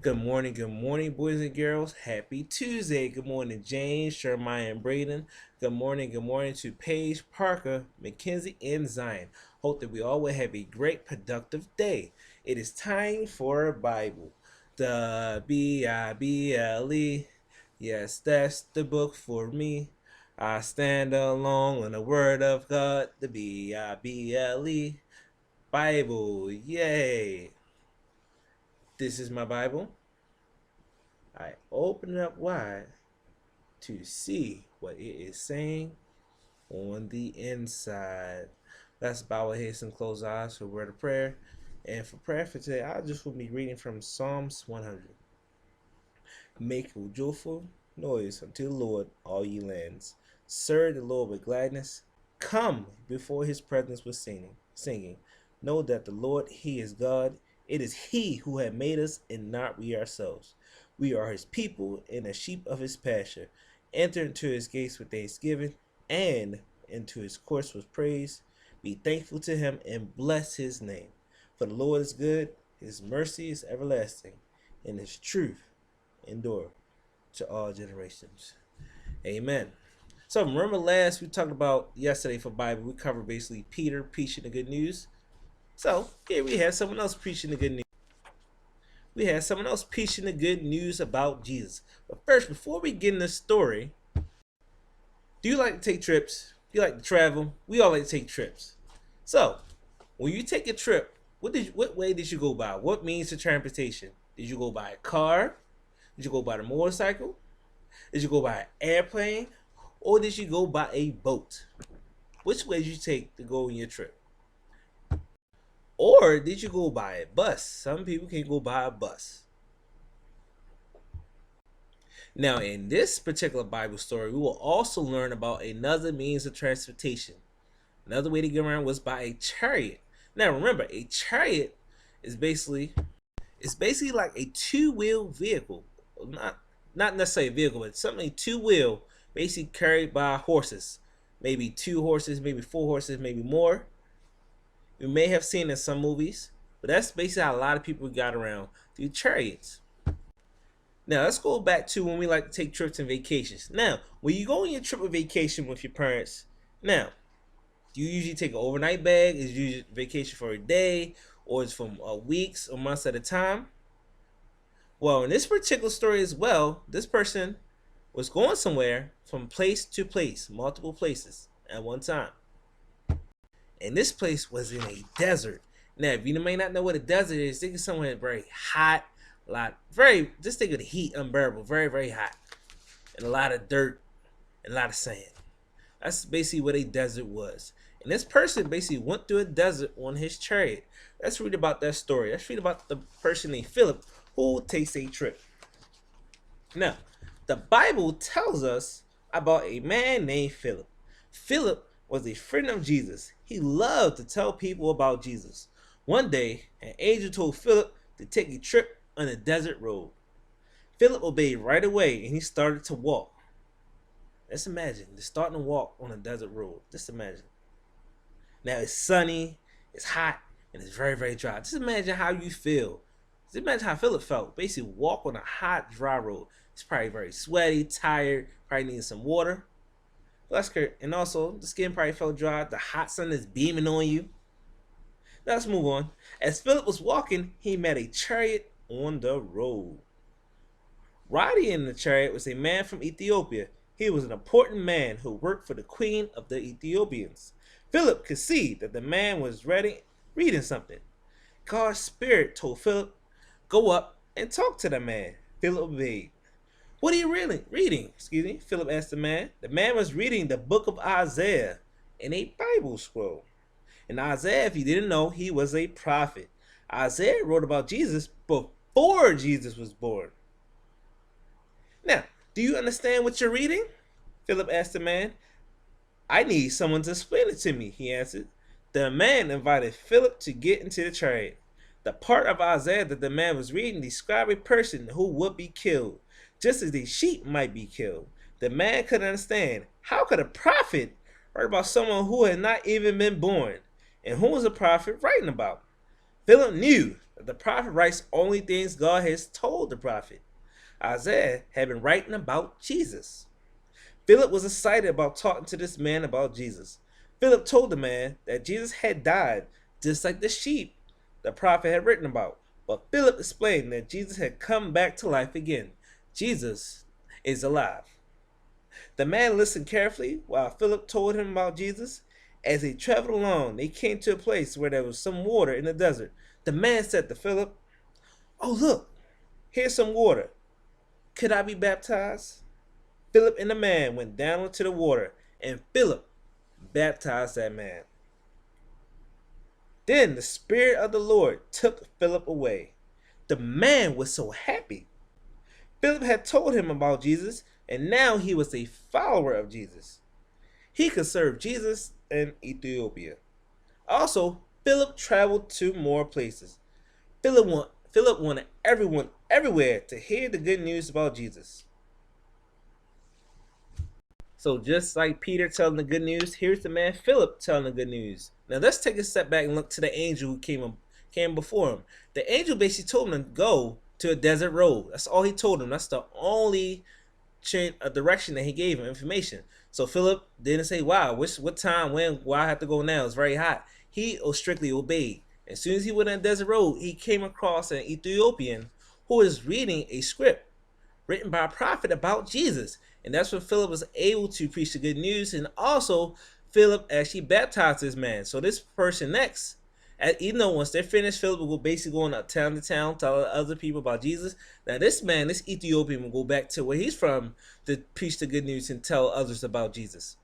Good morning, boys and girls. Happy Tuesday. Good morning, James, Shermai, and Braden. Good morning to Paige, Parker, Mackenzie, and Zion. Hope that we all will have a great, productive day. It is time for Bible. The Bible. Yes, that's the book for me. I stand alone on the Word of God. The Bible. Bible. Yay. This is my Bible. I open it up wide to see what it is saying on the inside. Let's bow our heads and close our eyes for a word of prayer. And for prayer for today, I just will be reading from Psalms 100. Make a joyful noise unto the Lord, all ye lands. Serve the Lord with gladness. Come before his presence with singing. Know that the Lord, he is God. It is he who had made us and not we ourselves. We are his people and the sheep of his pasture. Enter into his gates with thanksgiving and into his courts with praise. Be thankful to him and bless his name. For the Lord is good, his mercy is everlasting, and his truth endure to all generations. Amen. So remember last we talked about yesterday for Bible, we covered basically Peter preaching the good news. So here we have someone else preaching the good news. We have someone else preaching the good news about Jesus. But first, before we get in the story, do you like to take trips? Do you like to travel? We all like to take trips. So when you take a trip, what way did you go by? What means of transportation? Did you go by a car? Did you go by the motorcycle? Did you go by an airplane? Or did you go by a boat? Which way did you take to go on your trip? Or did you go by a bus? Some people can go by a bus. Now, in this particular Bible story, we will also learn about another means of transportation. Another way to get around was by a chariot. Now, remember, a chariot is basically like a two-wheel vehicle. Not necessarily a vehicle, but something two-wheel, basically carried by horses. Maybe 2 horses, maybe 4 horses, maybe more. You may have seen in some movies, but that's basically how a lot of people got around through chariots. Now let's go back to when we like to take trips and vacations. Now, when you go on your trip or vacation with your parents, now, do you usually take an overnight bag? Is you vacation for a day, or is from weeks or months at a time? Well, in this particular story as well, this person was going somewhere from place to place, multiple places at one time. And this place was in a desert. Now, if you may not know what a desert is, think of somewhere very hot, just think of the heat unbearable, very, very hot, and a lot of dirt and a lot of sand. That's basically what a desert was. And this person basically went through a desert on his chariot. Let's read about that story. Let's read about the person named Philip who takes a trip. Now, the Bible tells us about a man named Philip. Philip was a friend of Jesus. He loved to tell people about Jesus. One day, an angel told Philip to take a trip on a desert road. Philip obeyed right away and he started to walk. Let's imagine just starting to walk on a desert road. Just imagine. Now it's sunny, it's hot, and it's very, very dry. Just imagine how you feel. Just imagine how Philip felt. Basically, walk on a hot, dry road. He's probably very sweaty, tired, probably needs some water. That's good. And also, the skin probably felt dry. The hot sun is beaming on you. Let's move on. As Philip was walking, he met a chariot on the road. Riding in the chariot was a man from Ethiopia. He was an important man who worked for the queen of the Ethiopians. Philip could see that the man was reading something. God's spirit told Philip, go up and talk to the man. Philip obeyed. What are you really reading? Philip asked the man. The man was reading the book of Isaiah in a Bible scroll. And Isaiah, if you didn't know, he was a prophet. Isaiah wrote about Jesus before Jesus was born. Now, do you understand what you're reading? Philip asked the man. I need someone to explain it to me, he answered. The man invited Philip to get into the chariot. The part of Isaiah that the man was reading described a person who would be killed, just as the sheep might be killed. The man couldn't understand. How could a prophet write about someone who had not even been born? And who was a prophet writing about? Philip knew The prophet writes only things God has told the prophet. Isaiah had been writing about Jesus. Philip was excited about talking to this man about Jesus. Philip told the man that Jesus had died, just like the sheep the prophet had written about. But Philip explained that Jesus had come back to life again. Jesus is alive. The man listened carefully while Philip told him about Jesus. As they traveled along, they came to a place where there was some water in the desert. The man said to Philip, "Oh, look, here's some water. Could I be baptized?" Philip and the man went down into the water, and Philip baptized that man. Then the Spirit of the Lord took Philip away. The man was so happy. Philip had told him about Jesus, and now he was a follower of Jesus. He could serve Jesus in Ethiopia. Also, Philip traveled to more places. Philip wanted everyone everywhere to hear the good news about Jesus. So just like Peter telling the good news, here's the man Philip telling the good news. Now let's take a step back and look to the angel who came before him. The angel basically told him to go to a desert road. That's all he told him. That's the only direction that he gave him, information. So Philip didn't say, "Wow, what time, when, why I have to go now? It's very hot." He strictly obeyed. As soon as he went on a desert road, he came across an Ethiopian who was reading a script written by a prophet about Jesus. And that's when Philip was able to preach the good news. And also, Philip actually baptized this man. So this person next, once they're finished, Philip will basically go town to town, tell other people about Jesus. Now this man, this Ethiopian, will go back to where he's from to preach the good news and tell others about Jesus.